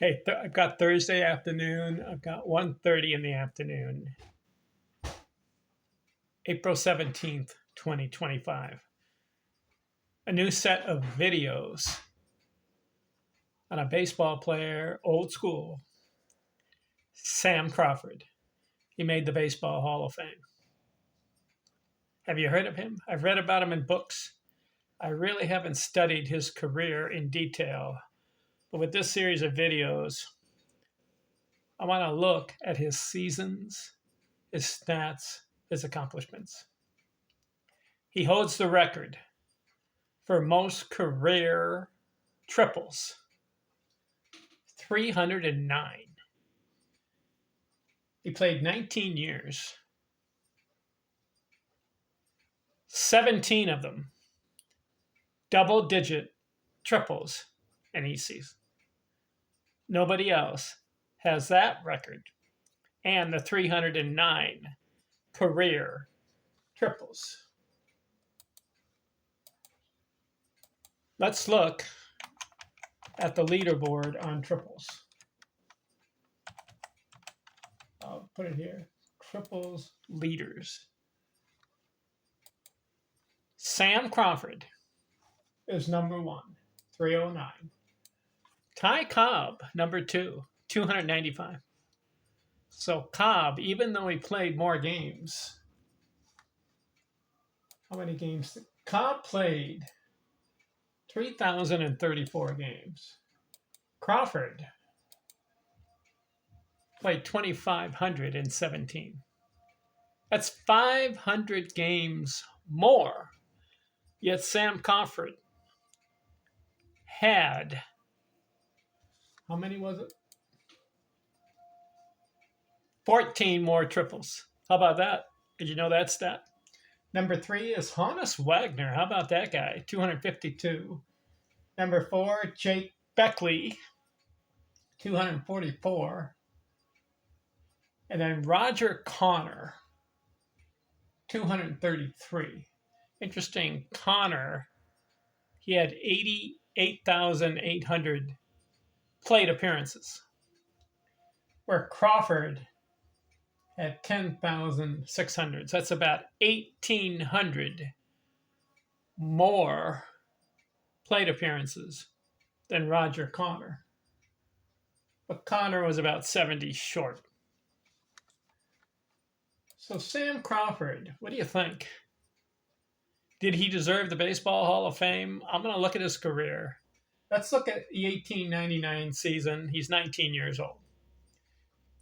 Hey, I've got Thursday afternoon. I've got 1:30 in the afternoon, April 17th, 2025. A new set of videos on a baseball player, old school, Sam Crawford. He made the Baseball Hall of Fame. Have you heard of him? I've read about him in books. I really haven't studied his career in detail, but with this series of videos, I want to look at his seasons, his stats, his accomplishments. He holds the record for most career triples, 309. He played 19 years, 17 of them double digit triples in each season. Nobody else has that record and the 309 career triples. Let's look at the leaderboard on triples. I'll put it here. Triples leaders. Sam Crawford is number one, 309. Ty Cobb, number two, 295. So Cobb, even though he played more games, how many games? Cobb played 3,034 games. Crawford played 2,517. That's 500 games more. Yet Sam Crawford had, how many was it? 14 more triples. How about that? Did you know that stat? Number three is Honus Wagner. How about that guy? 252. Number four, Jake Beckley, 244. And then Roger Connor, 233. Interesting, Connor, he had 88,800 plate appearances, where Crawford had 10,600. So that's about 1,800 more plate appearances than Roger Connor. But Connor was about 70 short. So Sam Crawford, what do you think? Did he deserve the Baseball Hall of Fame? I'm going to look at his career. Let's look at the 1899 season. He's 19 years old.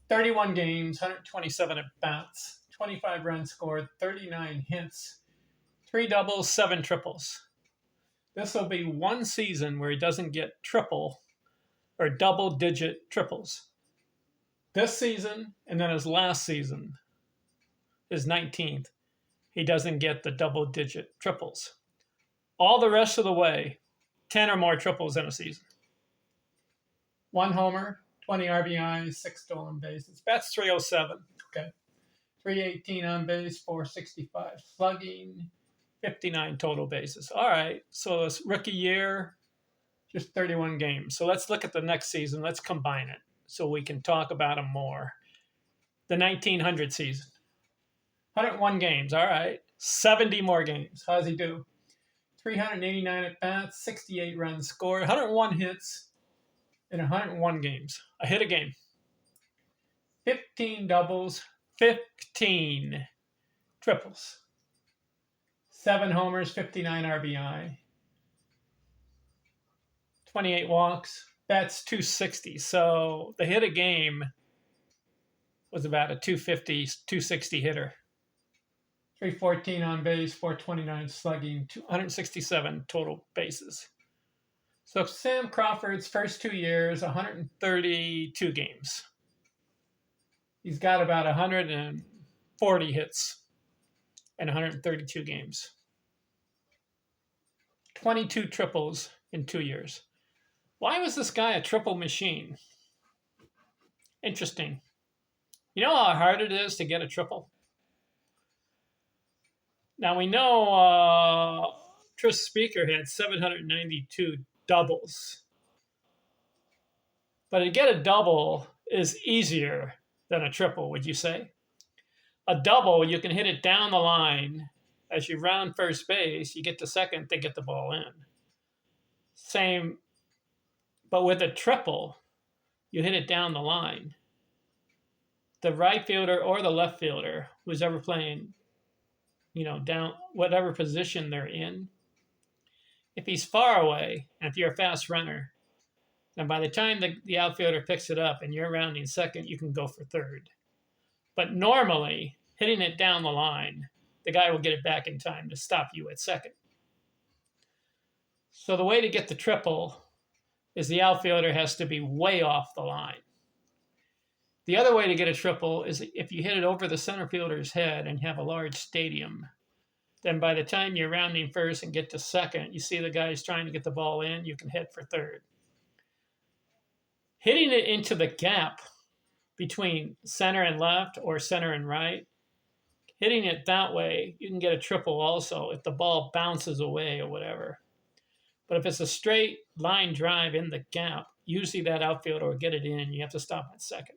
31 games, 127 at-bats, 25 runs scored, 39 hits, 3 doubles, 7 triples. This will be one season where he doesn't get triple or double-digit triples. This season, and then his last season, his 19th, he doesn't get the double-digit triples. All the rest of the way, 10 or more triples in a season. 1 homer, 20 RBIs, 6 stolen bases. Bats 307. Okay. 318 on base, 465 slugging, 59 total bases. All right. So this rookie year, just 31 games. So let's look at the next season. Let's combine it so we can talk about him more. The 1900 season. 101 games. All right. 70 more games. How does he do? 389 at-bats, 68 runs scored, 101 hits in 101 games. A hit a game. 15 doubles, 15 triples. 7 homers, 59 RBI. 28 walks. That's 260. So the hit a game was about a 250, 260 hitter. 314 on base, 429 slugging, 267 total bases. So Sam Crawford's first 2 years, 132 games. He's got about 140 hits in 132 games. 22 triples in 2 years. Why was this guy a triple machine? Interesting. You know how hard it is to get a triple? Now we know Tris Speaker had 792 doubles. But to get a double is easier than a triple, would you say? A double, you can hit it down the line. As you round first base, you get to second, they get the ball in. Same, but with a triple, you hit it down the line. The right fielder or the left fielder, who's ever playing, down whatever position they're in, if he's far away, and if you're a fast runner, then by the time the outfielder picks it up and you're rounding second, you can go for third. But normally, hitting it down the line, the guy will get it back in time to stop you at second. So the way to get the triple is the outfielder has to be way off the line. The other way to get a triple is if you hit it over the center fielder's head and you have a large stadium, then by the time you're rounding first and get to second, you see the guys trying to get the ball in, you can hit for third. Hitting it into the gap between center and left or center and right, hitting it that way, you can get a triple also if the ball bounces away or whatever. But if it's a straight line drive in the gap, usually that outfielder will get it in. You have to stop at second.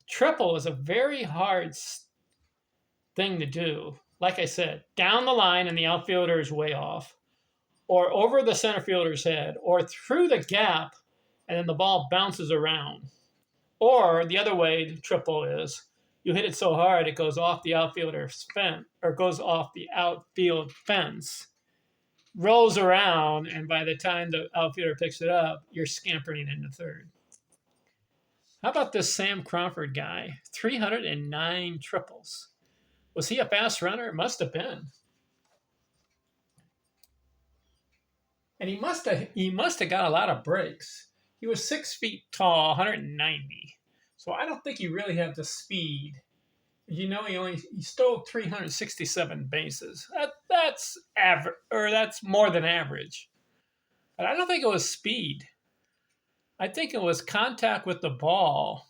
Triple is a very hard thing to do. Like I said, down the line and the outfielder is way off, or over the center fielder's head, or through the gap and then the ball bounces around. Or the other way the triple is, you hit it so hard it goes off the outfielder's fence, or goes off the outfield fence, rolls around, and by the time the outfielder picks it up, you're scampering into third. How about this Sam Crawford guy? 309 triples. Was he a fast runner? Must have been. And he must have got a lot of breaks. He was 6 feet tall, 190. So I don't think he really had the speed. He stole 367 bases. That's average, or that's more than average. But I don't think it was speed. I think it was contact with the ball.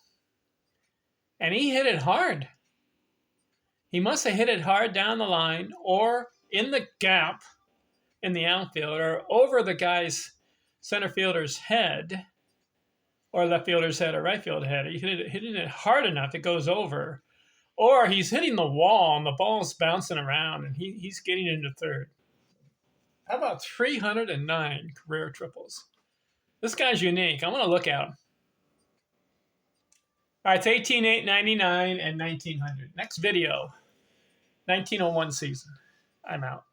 And he hit it hard. He must have hit it hard down the line or in the gap in the outfield or over the guy's center fielder's head or left fielder's head or right field head. He hitting it hard enough it goes over. Or he's hitting the wall and the ball's bouncing around and he's getting into third. How about 309 career triples? This guy's unique. I'm going to look at him. All right, it's 1808, 99, and 1900. Next video, 1901 season. I'm out.